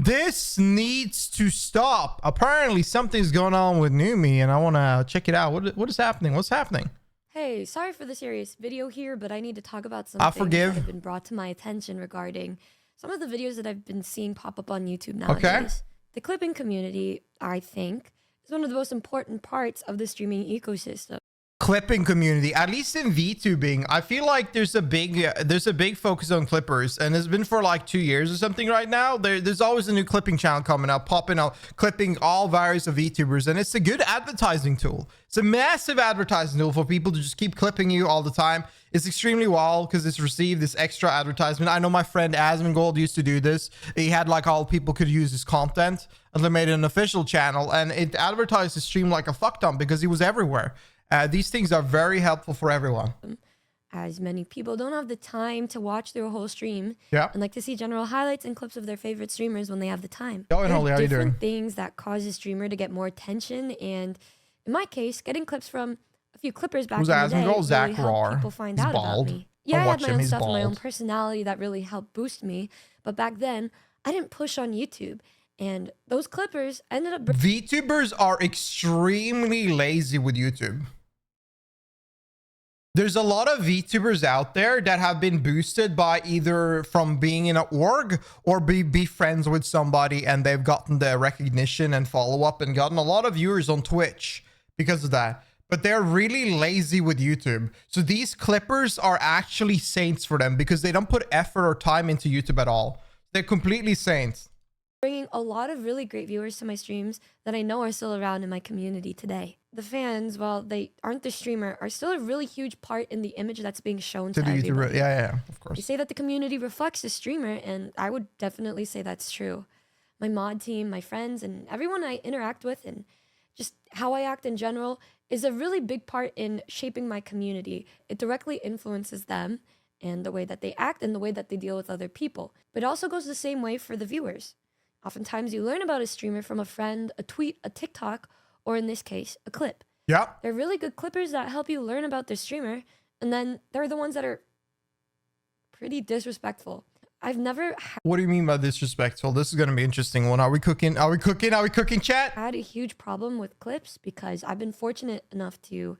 This needs to stop. Apparently something's going on with Numi and I want to check it out. What is happening? What's happening? Hey, sorry for the serious video here, but I need to talk about some I things forgive. that have been brought to my attention regarding some of the videos that I've been seeing pop up on YouTube nowadays. Okay. The clipping community, I think, is one of the most important parts of the streaming ecosystem. Clipping community, at least in VTubing, I feel like there's a big focus on clippers, and it's been for like 2 years or something right now. There's always a new clipping channel coming up, popping up, clipping all various of VTubers, and it's a good advertising tool. It's a massive advertising tool for people to just keep clipping you all the time. It's extremely wild because it's received this extra advertisement. I know my friend Asmongold used to do this. He had like all people could use his content, and they made an official channel, and it advertised his stream like a fuck ton because he was everywhere. These things are very helpful for everyone. As many people don't have the time to watch their whole stream, yeah, and like to see general highlights and clips of their favorite streamers when they have the time. Oh, and Holly, how you doing? Different things that cause a streamer to get more attention, and in my case, getting clips from a few clippers back in the day really helped people find out about me. Yeah, I had my own stuff and my own personality that really helped boost me, but back then, I didn't push on YouTube. And those clippers ended up... VTubers are extremely lazy with YouTube. There's a lot of VTubers out there that have been boosted by either from being in an org or be friends with somebody, and they've gotten the recognition and follow up and gotten a lot of viewers on Twitch because of that. But they're really lazy with YouTube. So these clippers are actually saints for them because they don't put effort or time into YouTube at all. They're completely saints. Bringing a lot of really great viewers to my streams that I know are still around in my community today. The fans, while they aren't the streamer, are still a really huge part in the image that's being shown to everybody. Yeah, of course. You say that the community reflects the streamer, and I would definitely say that's true. My mod team, my friends, and everyone I interact with, and just how I act in general, is a really big part in shaping my community. It directly influences them and the way that they act and the way that they deal with other people. But it also goes the same way for the viewers. Oftentimes you learn about a streamer from a friend, a tweet, a TikTok, or in this case, a clip. Yeah. They're really good clippers that help you learn about the streamer, and then they're the ones that are pretty disrespectful. I've never... What do you mean by disrespectful? This is going to be an interesting one. Are we cooking? Are we cooking? Are we cooking, chat? I had a huge problem with clips because I've been fortunate enough to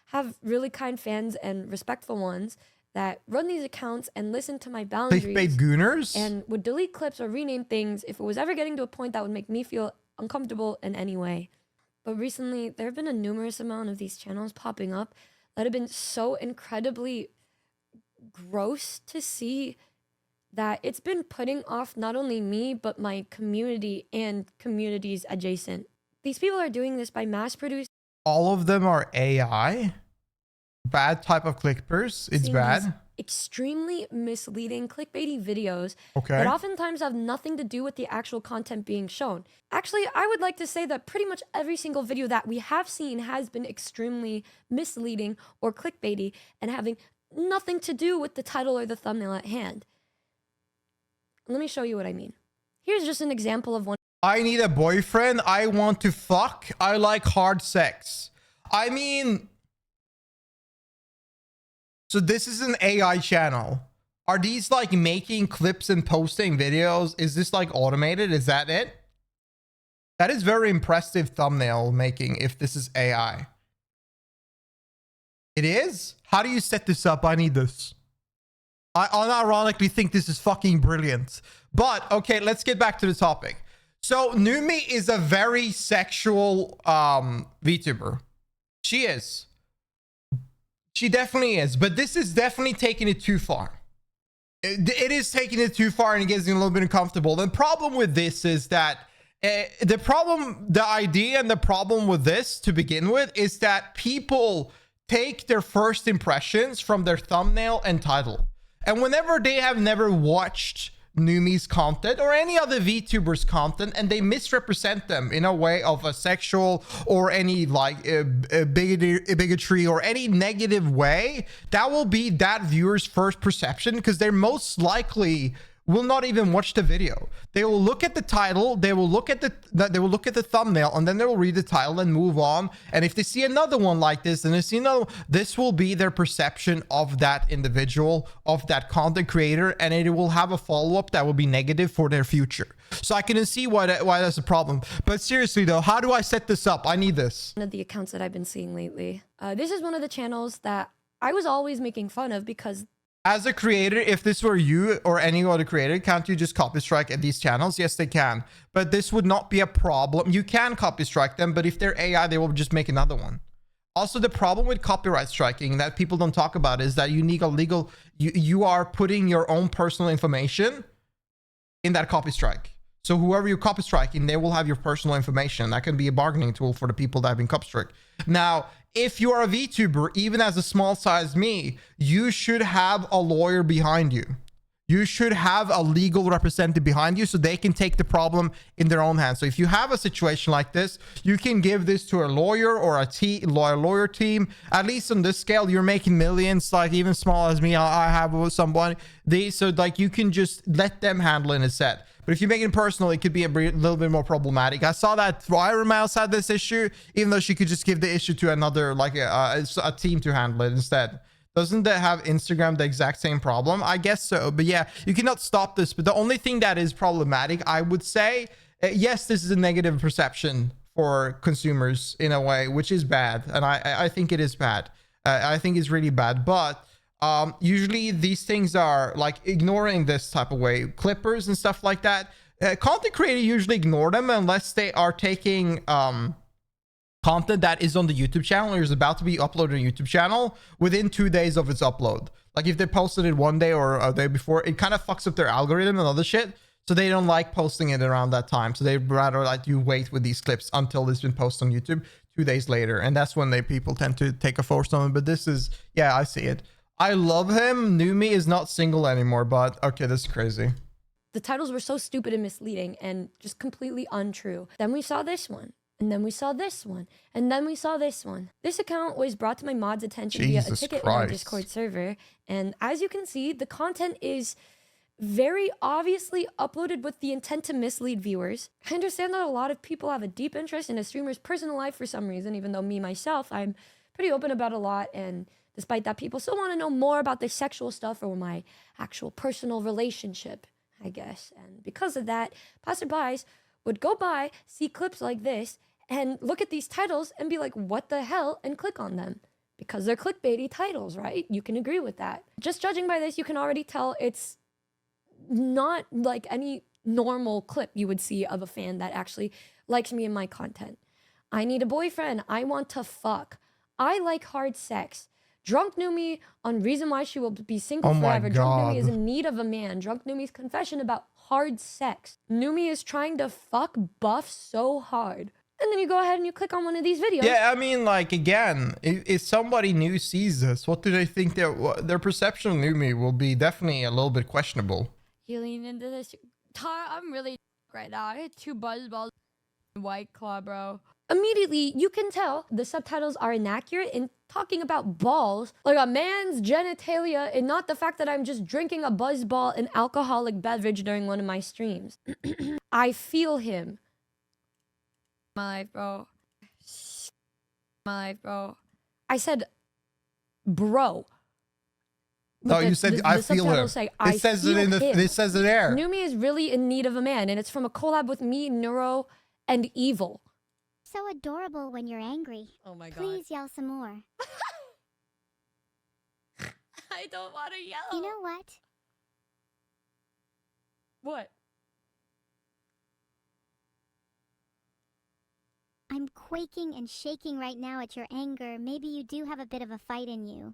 have really kind fans and respectful ones that run these accounts and listen to my boundaries. Clickbait gooners? And would delete clips or rename things if it was ever getting to a point that would make me feel uncomfortable in any way. But recently, there have been a numerous amount of these channels popping up that have been so incredibly gross to see that it's been putting off not only me, but my community and communities adjacent. These people are doing this by mass producing. All of them are AI? Bad type of clippers? It's bad? Extremely misleading clickbaity videos that oftentimes have nothing to do with the actual content being shown. Actually, I would like to say that pretty much every single video that we have seen has been extremely misleading or clickbaity and having nothing to do with the title or the thumbnail at hand. Let me show you what I mean. Here's just an example of one. I need a boyfriend. I want to fuck. I like hard sex. I mean... So this is an AI channel. Are these like making clips and posting videos? Is this like automated? Is that it? That is very impressive thumbnail making if this is AI. It is? How do you set this up? I need this. I unironically think this is fucking brilliant. But okay, let's get back to the topic. So Numi is a very sexual VTuber. She is. She definitely is, but this is definitely taking it too far. It is taking it too far and it gets a little bit uncomfortable. The problem with this is that the idea and the problem with this to begin with is that people take their first impressions from their thumbnail and title. And whenever they have never watched Numi's content or any other VTuber's content and they misrepresent them in a way of a sexual or any like bigotry or any negative way, that will be that viewer's first perception because they're most likely will not even watch the video. They will look at the title, they will look at the thumbnail, and then they will read the title and move on. And if they see another one like this, and they see another one, this will be their perception of that individual, of that content creator, and it will have a follow-up that will be negative for their future. So I can see why that's a problem. But seriously though, how do I set this up? I need this. One of the accounts that I've been seeing lately. This is one of the channels that I was always making fun of because as a creator, if this were you or any other creator, can't you just copy strike at these channels? Yes, they can. But this would not be a problem. You can copy strike them, but if they're AI, they will just make another one. Also, the problem with copyright striking that people don't talk about is that you need a legal, you are putting your own personal information in that copy strike. So whoever you're copy striking, they will have your personal information. That can be a bargaining tool for the people that have been copy struck. Now, if you are a VTuber, even as a small size me, you should have a lawyer behind you. You should have a legal representative behind you so they can take the problem in their own hands. So if you have a situation like this, you can give this to a lawyer or a lawyer team. At least on this scale, you're making millions, like even small as me, I have with somebody. So like you can just let them handle it instead. But if you make it personal, it could be a little bit more problematic. I saw that Iron Mouse had this issue, even though she could just give the issue to another, like a team to handle it instead. Doesn't that have Instagram the exact same problem? I guess so. But yeah, you cannot stop this. But the only thing that is problematic, I would say, yes, this is a negative perception for consumers in a way, which is bad. And I think it is bad. I think it's really bad. But usually these things are like ignoring this type of way. Clippers and stuff like that. Content creators usually ignore them unless they are taking content that is on the YouTube channel or is about to be uploaded on YouTube channel within 2 days of its upload. Like if they posted it one day or a day before, it kind of fucks up their algorithm and other shit. So they don't like posting it around that time. So they'd rather like you wait with these clips until it's been posted on YouTube 2 days later. And that's when people tend to take a force on it. But this is, yeah, I see it. I love him. Numi is not single anymore, but okay, this is crazy. the titles were so stupid and misleading and just completely untrue. Then we saw this one. And then we saw this one. And then we saw this one. This account was brought to my mod's attention via a ticket in our Discord server. And as you can see, the content is very obviously uploaded with the intent to mislead viewers. I understand that a lot of people have a deep interest in a streamer's personal life for some reason, even though me, myself, I'm pretty open about a lot. And despite that, people still want to know more about the sexual stuff or my actual personal relationship, I guess. And because of that, passerbys would go by, see clips like this, and look at these titles and be like, what the hell, and click on them. Because they're clickbaity titles, right? You can agree with that. Just judging by this, you can already tell it's not like any normal clip you would see of a fan that actually likes me and my content. I need a boyfriend. I want to fuck. I like hard sex. Drunk Numi on reason why she will be single forever. Drunk Numi is in need of a man. Drunk Numi's confession about hard sex. Numi is trying to fuck Buff so hard. And then you go ahead and you click on one of these videos. Yeah, I mean, like, again, if somebody new sees this, what do they think their perception of Numi will be? Definitely a little bit questionable. You lean into this. Tar, I'm really right now. I hit 2 buzz balls. White Claw, bro. Immediately, you can tell the subtitles are inaccurate in talking about balls, like a man's genitalia, and not the fact that I'm just drinking a buzz ball and alcoholic beverage during one of my streams. I feel him. My life, bro. My life, bro. I said, bro. No, you said I feel him. It says it in the. It says it there. Numi is really in need of a man, and it's from a collab with me, Neuro, and Evil. So adorable when you're angry. Oh my god. Please yell some more. I don't want to yell. You know what? What? I'm quaking and shaking right now at your anger. Maybe you do have a bit of a fight in you.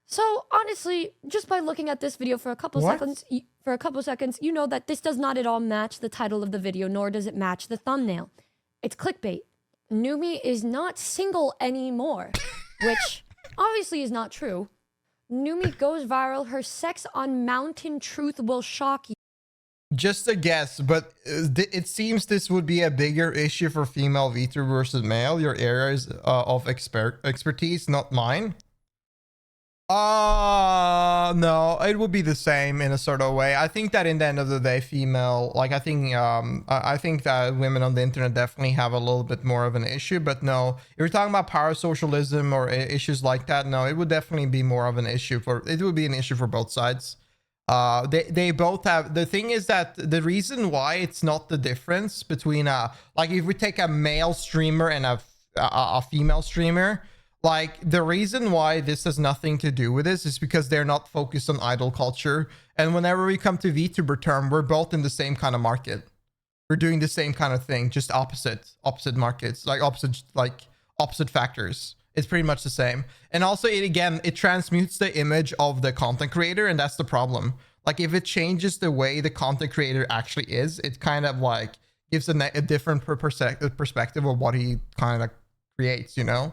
So honestly, just by looking at this video for a couple seconds, you know that this does not at all match the title of the video, nor does it match the thumbnail. It's clickbait. Numi is not single anymore, which obviously is not true. Numi goes viral. Her sex on Mountain Truth will shock you. Just a guess, but it seems this would be a bigger issue for female VTuber versus male. Your areas of expertise, not mine. No, it would be the same in a sort of way. I think that in the end of the day, female, like I think that women on the internet definitely have a little bit more of an issue, but no, if you're talking about power socialism or issues like that, no, it would definitely be more of an issue it would be an issue for both sides. They both have, the thing is that the reason why it's not the difference between like if we take a male streamer and a female streamer, like the reason why this has nothing to do with this is because they're not focused on idol culture. And whenever we come to VTuber term, we're both in the same kind of market. We're doing the same kind of thing, just opposite markets, like opposite factors. It's pretty much the same. And also it transmutes the image of the content creator, and that's the problem. Like if it changes the way the content creator actually is, it kind of like gives a different perspective of what he kind of creates, you know?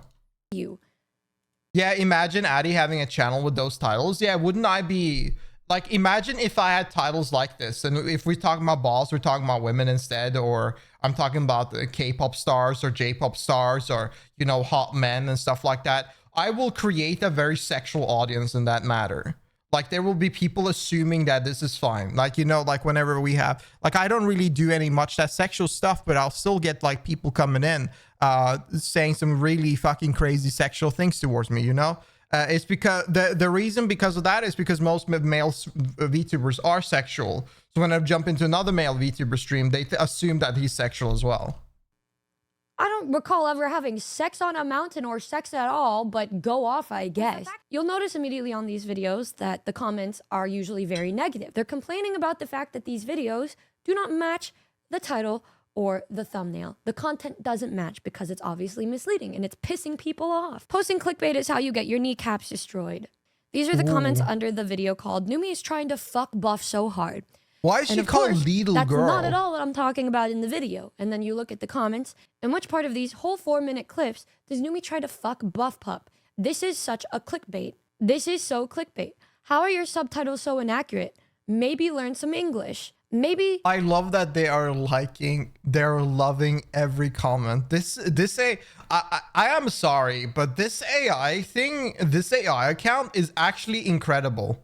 Yeah, imagine Addy having a channel with those titles. Yeah, wouldn't I be like, imagine if I had titles like this, and if we're talking about balls, we're talking about women instead, or I'm talking about the K-pop stars or J-pop stars, or, you know, hot men and stuff like that. I will create a very sexual audience in that matter. Like there will be people assuming that this is fine. Like, you know, like whenever we have, like, I don't really do any much that sexual stuff, but I'll still get like people coming in saying some really fucking crazy sexual things towards me, you know? It's because the reason because of that is because most male VTubers are sexual. So when I jump into another male VTuber stream, they assume that he's sexual as well. I don't recall ever having sex on a mountain or sex at all, but go off, I guess. You'll notice immediately on these videos that the comments are usually very negative. They're complaining about the fact that these videos do not match the title or the thumbnail. The content doesn't match because it's obviously misleading and it's pissing people off. Posting clickbait is how you get your kneecaps destroyed. These are the comments under the video called "Numi is trying to fuck Buff so hard." Why is she called Little Girl? That's not at all what I'm talking about in the video. And then you look at the comments, in which part of these whole 4-minute clips does Numi try to fuck Buff Pup? This is such a clickbait. This is so clickbait. How are your subtitles so inaccurate? Maybe learn some English. Maybe. I love that they're loving every comment. I am sorry, but this AI account is actually incredible.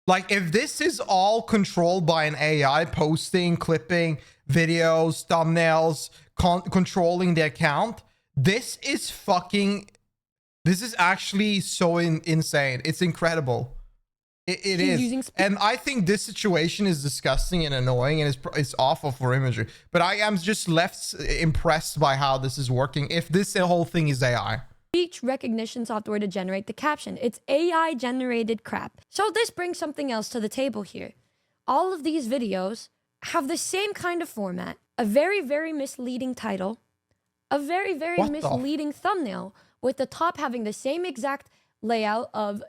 Like, if this is all controlled by an AI, posting, clipping, videos, thumbnails, controlling the account, this is actually so insane. It's incredible. It is. And I think this situation is disgusting and annoying, and it's awful for imagery. But I am just left impressed by how this is working. If this whole thing is AI. Speech recognition software to generate the caption. It's AI generated crap. So this brings something else to the table here. All of these videos have the same kind of format, a very, very misleading title, a very, very misleading thumbnail, with the top having the same exact layout of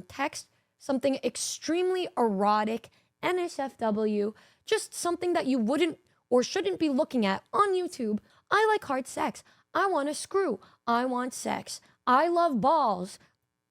text, something extremely erotic, NSFW, just something that you wouldn't or shouldn't be looking at on YouTube. I like hard sex. I want to screw. I want sex. I love balls.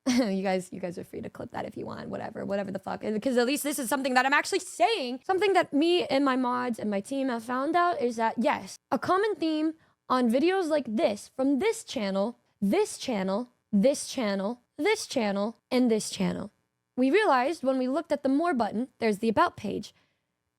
you guys are free to clip that if you want, whatever the fuck. Because at least this is something that I'm actually saying. Something that me and my mods and my team have found out is that, yes, a common theme on videos like this, from this channel, this channel, this channel, this channel, and this channel. We realized when we looked at the More button, there's the About page.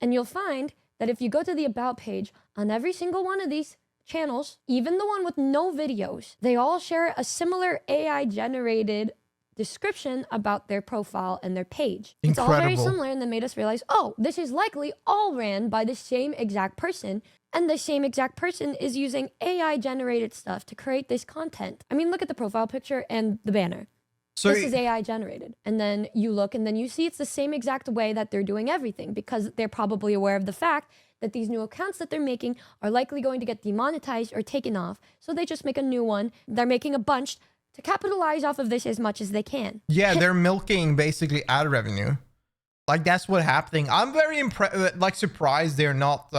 And you'll find that if you go to the About page on every single one of these channels, even the one with no videos, they all share a similar AI-generated description about their profile and their page. Incredible. It's all very similar, and that made us realize, oh, this is likely all ran by the same exact person, and the same exact person is using AI-generated stuff to create this content. I mean, look at the profile picture and the banner. So this is AI generated. And then you look and then you see it's the same exact way that they're doing everything, because they're probably aware of the fact that these new accounts that they're making are likely going to get demonetized or taken off. So they just make a new one. They're making a bunch to capitalize off of this as much as they can. Yeah, they're milking basically ad revenue. Like, that's what's happening. I'm very surprised they're not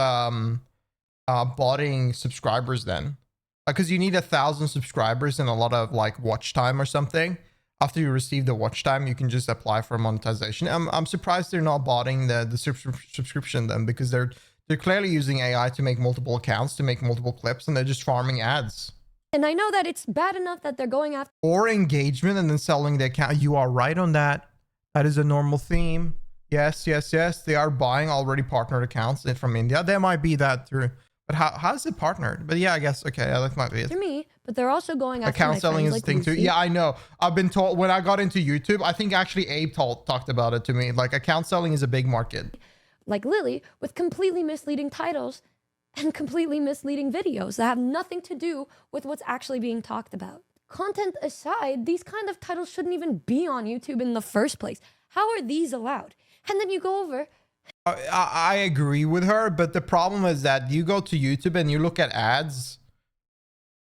botting subscribers then. Because you need 1,000 subscribers and a lot of like watch time or something. After you receive the watch time, you can just apply for monetization. I'm surprised they're not botting the subscription then, because they're clearly using AI to make multiple accounts, to make multiple clips, and they're just farming ads. And I know that it's bad enough that they're going after Or engagement and then selling the account. You are right on that. That is a normal theme. Yes, yes, yes. They are buying already partnered accounts from India. There might be that through. But how is it partnered? But yeah, I guess, okay, yeah, that might be it. me, but they're also going after Account my selling friends is a like thing too. Lucy. Yeah, I know. I've been told when I got into YouTube, I think actually Abe talked about it to me. Like account selling is a big market. Like Lily, with completely misleading titles and completely misleading videos that have nothing to do with what's actually being talked about. Content aside, these kind of titles shouldn't even be on YouTube in the first place. How are these allowed? And then you go over. I agree with her, but the problem is that you go to YouTube and you look at ads.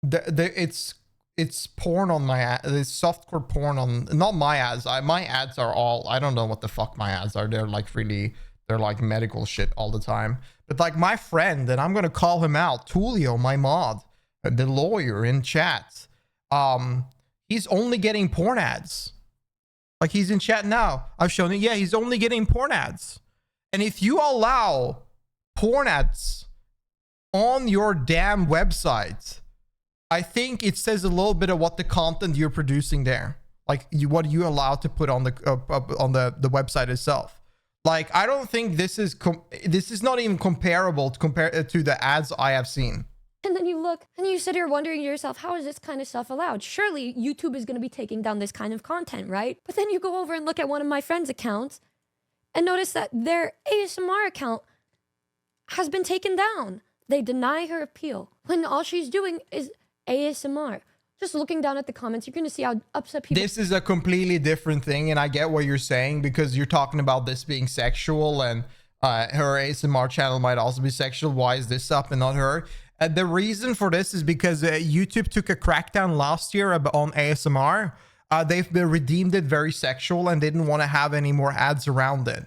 It's porn on my ad. There's softcore porn on not my ads. My ads are all, I don't know what the fuck my ads are. They're like they're like medical shit all the time. But like my friend, and I'm gonna call him out, Tulio, my mod, the lawyer in chat. He's only getting porn ads. Like he's in chat now. I've shown it. Yeah, he's only getting porn ads. And if you allow porn ads on your damn website, I think it says a little bit of what the content you're producing there, like what you allow to put on the website itself. Like I don't think this is not even comparable to the ads I have seen. And then you look and you sit here wondering to yourself, how is this kind of stuff allowed? Surely YouTube is going to be taking down this kind of content, right? But then you go over and look at one of my friends' accounts and notice that their ASMR account has been taken down. They deny her appeal when all she's doing is ASMR. Just looking down at the comments, you're going to see how upset people. This is a completely different thing, and I get what you're saying because you're talking about this being sexual, and her ASMR channel might also be sexual. Why is this up and not her? The reason for this is because YouTube took a crackdown last year on ASMR. They've been redeemed it very sexual and didn't want to have any more ads around it.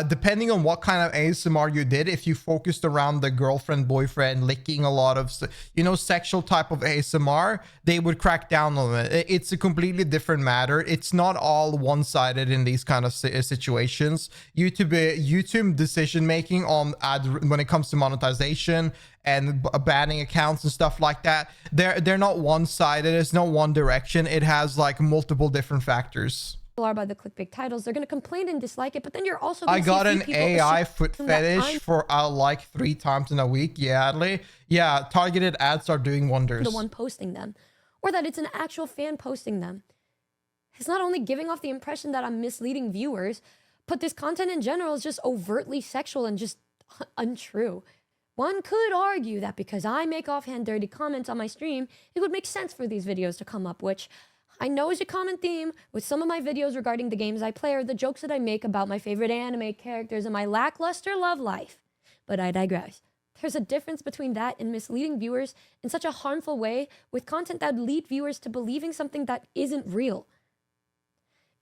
Depending on what kind of ASMR you did, if you focused around the girlfriend, boyfriend, licking a lot of, sexual type of ASMR, they would crack down on it. It's a completely different matter. It's not all one-sided in these kind of situations. YouTube decision-making on when it comes to monetization and banning accounts and stuff like that, they're not one-sided. It's not one direction. It has like multiple different factors. Are by the clickbait titles, they're going to complain and dislike it, but then you're also I got an AI foot fetish for like 3 times in a week. Yeah, Adley. Yeah, targeted ads are doing wonders. The one posting them, or that it's an actual fan posting them. It's not only giving off the impression that I'm misleading viewers, but this content in general is just overtly sexual and just untrue. One could argue that because I make offhand dirty comments on my stream, it would make sense for these videos to come up, which I know is a common theme with some of my videos regarding the games I play or the jokes that I make about my favorite anime characters and my lackluster love life. But I digress. There's a difference between that and misleading viewers in such a harmful way with content that would lead viewers to believing something that isn't real.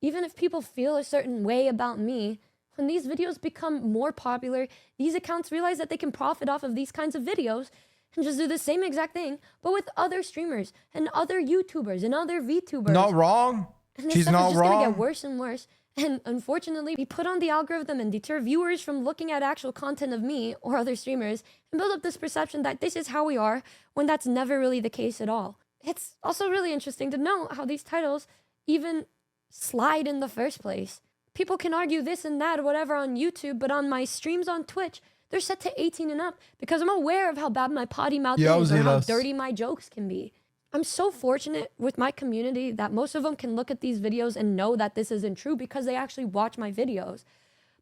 Even if people feel a certain way about me, when these videos become more popular, these accounts realize that they can profit off of these kinds of videos and just do the same exact thing, but with other streamers and other YouTubers and other Vtubers. Not wrong. And She's not just wrong. Gonna get worse and worse. And unfortunately, we put on the algorithm and deter viewers from looking at actual content of me or other streamers and build up this perception that this is how we are when that's never really the case at all. It's also really interesting to know how these titles even slide in the first place. People can argue this and that or whatever on YouTube, but on my streams on Twitch, they're set to 18 and up because I'm aware of how bad my potty mouth is or how dirty my jokes can be. I'm so fortunate with my community that most of them can look at these videos and know that this isn't true because they actually watch my videos.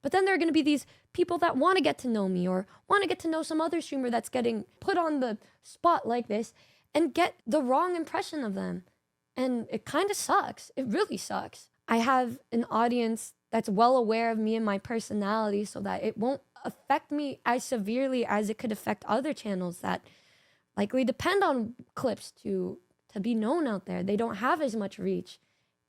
But then there are going to be these people that want to get to know me or want to get to know some other streamer that's getting put on the spot like this and get the wrong impression of them. And it kind of sucks. It really sucks. I have an audience that's well aware of me and my personality so that it won't affect me as severely as it could affect other channels that likely depend on clips to be known out there. They don't have as much reach.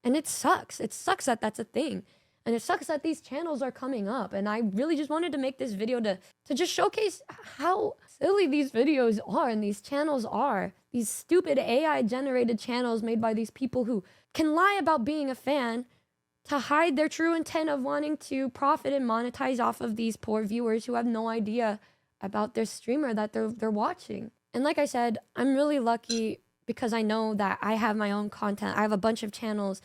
And it sucks. It sucks that that's a thing. And it sucks that these channels are coming up. And I really just wanted to make this video to just showcase how silly these videos are and these channels are. These stupid AI-generated channels made by these people who can lie about being a fan to hide their true intent of wanting to profit and monetize off of these poor viewers who have no idea about their streamer that they're watching. And like I said, I'm really lucky because I know that I have my own content. I have a bunch of channels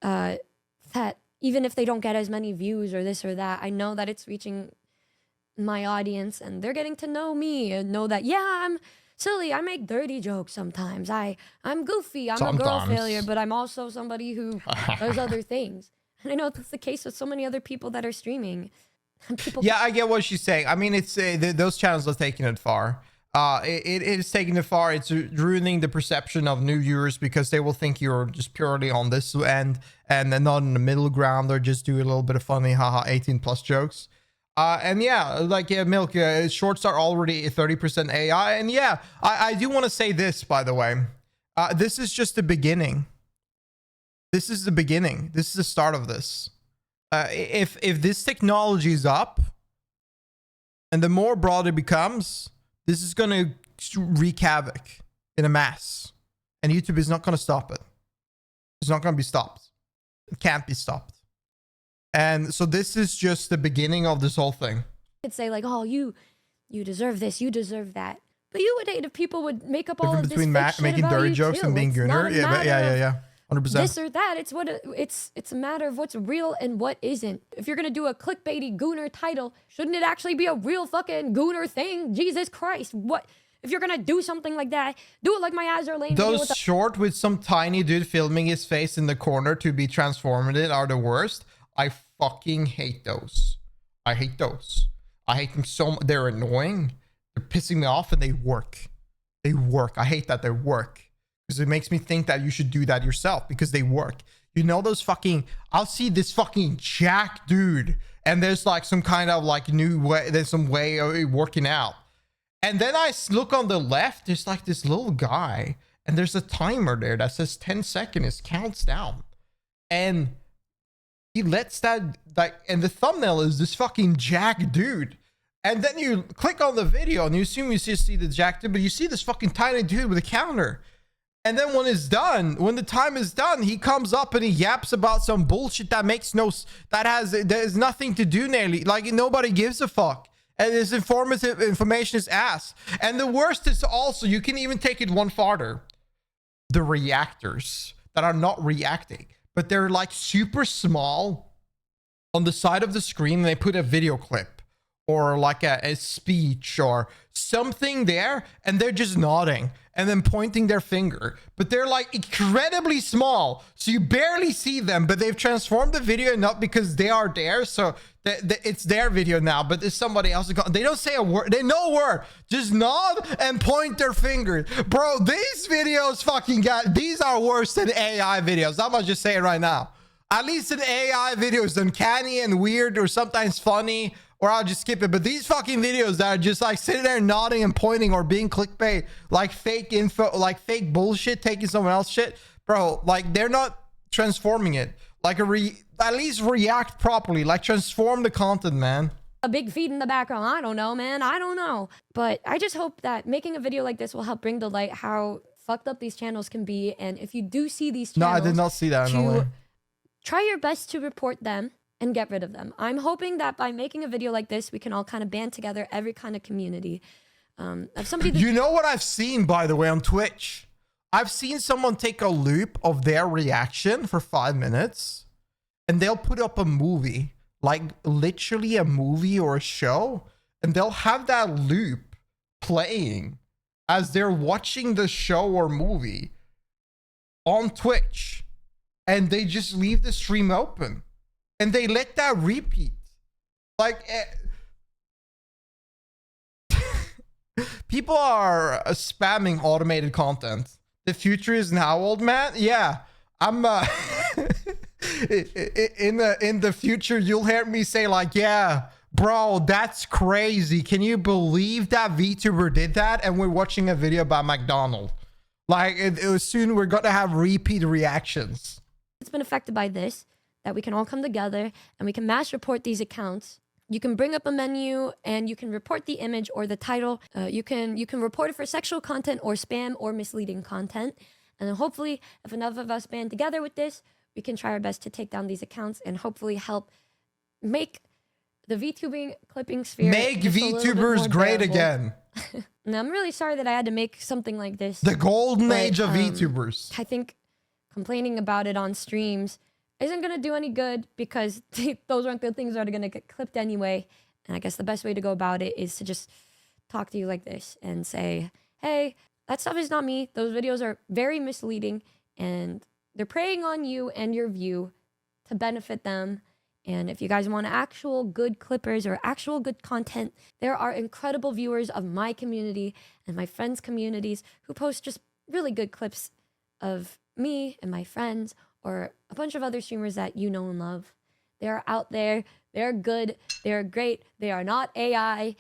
that even if they don't get as many views or this or that, I know that it's reaching my audience and they're getting to know me and know that, yeah, I'm silly. I make dirty jokes sometimes. I'm goofy. I'm a girl Sometimes. failure, but I'm also somebody who does other things. And I know that's the case with so many other people that are streaming. People Yeah, I get what she's saying. I mean, it's those channels are taking it far. It is taking it far. It's ruining the perception of new viewers because they will think you're just purely on this end and then not in the middle ground or just do a little bit of funny haha 18 plus jokes. And yeah, like Milk, shorts are already 30% AI. And yeah, I do want to say this, by the way. This is just the beginning. This is the beginning. This is the start of this. If this technology is up and the more broad it becomes, this is going to wreak havoc in a mass. And YouTube is not going to stop it. It's not going to be stopped. It can't be stopped. And so this is just the beginning of this whole thing. could say like, oh, you deserve this, you deserve that. But you would hate if people would make up all of this Between fake shit making about dirty you jokes too. and being It's gooner. not a Yeah, matter of yeah. 100%. this or that. It's what it's a matter of what's real and what isn't. If you're gonna do a clickbaity gooner title, shouldn't it actually be a real fucking gooner thing? Jesus Christ, what? If you're gonna do something like that, do it like my Azure Lane video with Those short with some tiny dude filming his face in the corner to be transformed are the worst. I fucking hate those. I hate those. I hate them so much. They're annoying. They're pissing me off and they work. They work. I hate that they work. Because it makes me think that you should do that yourself because they work. You know those fucking... I'll see this fucking jack dude and there's like some kind of like new way... There's some way of working out. And then I look on the left, there's like this little guy and there's a timer there that says 10 seconds. It counts down. And he lets that... like, and the thumbnail is this fucking jack dude. And then you click on the video and you assume you just see the jack dude, but you see this fucking tiny dude with a counter. And then when it's done, when the time is done, he comes up and he yaps about some bullshit that makes no... There's nothing to do nearly. Like, nobody gives a fuck. And this informative information is ass. And the worst is also, you can even take it one farther. The reactors that are not reacting, but they're like super small on the side of the screen. And they put a video clip or like a speech or something there. And they're just nodding and then pointing their finger. But they're like incredibly small. So you barely see them, but they've transformed the video not because they are there. So it's their video now, but there's somebody else. They don't say a word. They no word. Just nod and point their fingers. Bro, these videos fucking these are worse than AI videos. I'm gonna just say it right now. At least an AI video is uncanny and weird or sometimes funny, or I'll just skip it. But these fucking videos that are just like sitting there nodding and pointing or being clickbait, like fake info, like fake bullshit, taking someone else's shit. Bro, like they're not transforming it. Like at least react properly, like transform the content, man. a big feed in the background. I don't know, man. I don't know. But I just hope that making a video like this will help bring to light how fucked up these channels can be. And if you do see these channels, No, I did not see that. No way. try your best to report them and get rid of them. I'm hoping that by making a video like this, we can all kind of band together every kind of community. Of somebody that You know what I've seen, by the way, on Twitch? I've seen someone take a loop of their reaction for 5 minutes and they'll put up a movie, like literally a movie or a show, and they'll have that loop playing as they're watching the show or movie on Twitch, and they just leave the stream open and they let that repeat. Like, people are spamming automated content. The future is now, old man. Yeah, I'm in the future you'll hear me say like, yeah, bro, that's crazy. Can you believe that VTuber did that? And we're watching a video about McDonald's. Like, it was soon we're gonna have repeat reactions. it's been affected by this, that we can all come together and we can mass report these accounts. You can bring up a menu and you can report the image or the title. You can report it for sexual content or spam or misleading content. And then hopefully, if enough of us band together with this, we can try our best to take down these accounts and hopefully help make the VTubing clipping sphere Make just a little bit VTubers more great bearable. again. And I'm really sorry that I had to make something like this. The golden But, age of VTubers. I think complaining about it on streams isn't going to do any good because those aren't the things that are going to get clipped anyway. And I guess the best way to go about it is to just talk to you like this and say, hey, that stuff is not me. Those videos are very misleading and they're preying on you and your view to benefit them. And if you guys want actual good clippers or actual good content, there are incredible viewers of my community and my friends' communities who post just really good clips of me and my friends or a bunch of other streamers that you know and love. They're out there. They're good. They're great. They are not AI.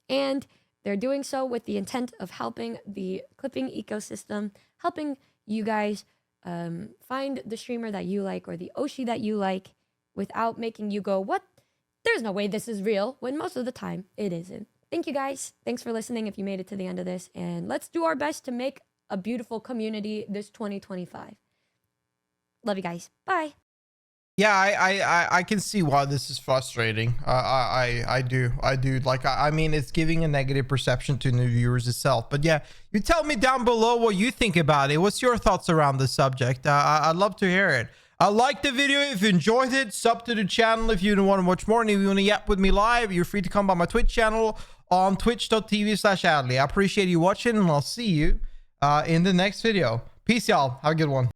And they're doing so with the intent of helping the clipping ecosystem, helping you guys find the streamer that you like or the Oshi that you like without making you go, what? There's no way this is real, when most of the time it isn't. Thank you guys. Thanks for listening if you made it to the end of this. And let's do our best to make a beautiful community this 2025. Love you guys. Bye. Yeah, I can see why this is frustrating. I do. Like, I mean, it's giving a negative perception to new viewers itself. But yeah, you tell me down below what you think about it. What's your thoughts around the subject? I'd love to hear it. Like the video if you enjoyed it. Sub to the channel if you want to watch more. And if you want to yap with me live, you're free to come by my Twitch channel on twitch.tv/Adley. I appreciate you watching, and I'll see you in the next video. Peace, y'all. Have a good one.